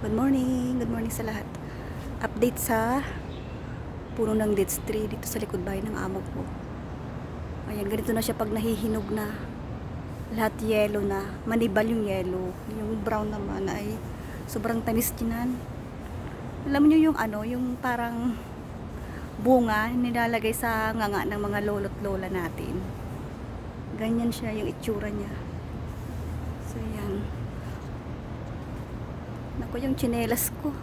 Good morning sa lahat. Update sa puno ng dates tree dito sa likod bahay ng amo ko. Ayan, ganito na siya pag nahihinog na. Lahat yellow na, manibal yung yellow. Yung brown naman ay sobrang tamis tinan. Alam niyo yung yung parang bunga nilalagay sa nganga ng mga lolo't lola natin. Ganyan siya yung itsura niya. So yan. Naku, yung tsinelas ko.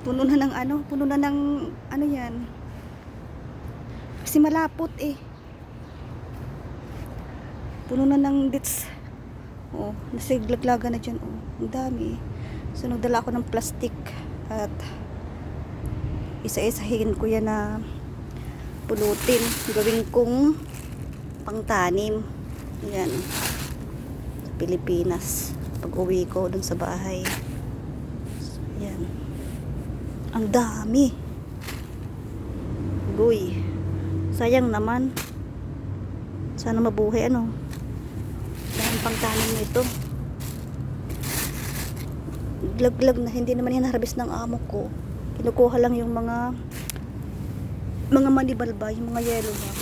Puno na ng ano yan. Kasi malapot eh. Puno na ng dates. Oh, nasiglaglaga na dyan. Oh, ang dami. So, nagdala ako ng plastic. At isa-isahin ko yan na pulutin. Gawin kong pangtanim. Yan. Sa Pilipinas. Pag uwi ko dun sa bahay. Yan. Ang dami. Guy. Sayang naman. Sana mabuhay dahil pangtanim nito. Glaglag na, hindi naman hinaharbis ng amo ko. Kinukuha lang yung mga manibalba, yung mga yellow lang.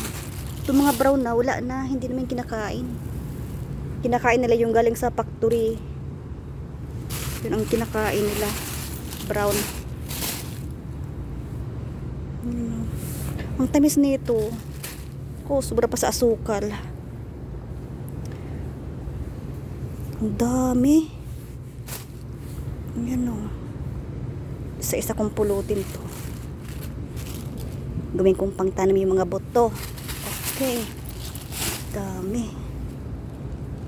Itong mga brown na, wala na, hindi naman kinakain. Kinakain nila yung galing sa factory. Yun ang kinakain nila. Brown. Ang tamis nito. Sobra pa sa asukal. Ang dami. Yan o. Isa-isa kong pulutin to. Gawin kong pangtanim yung mga boto. Okay. Dami.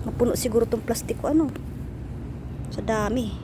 Napuno siguro tong plastic ko sa dami.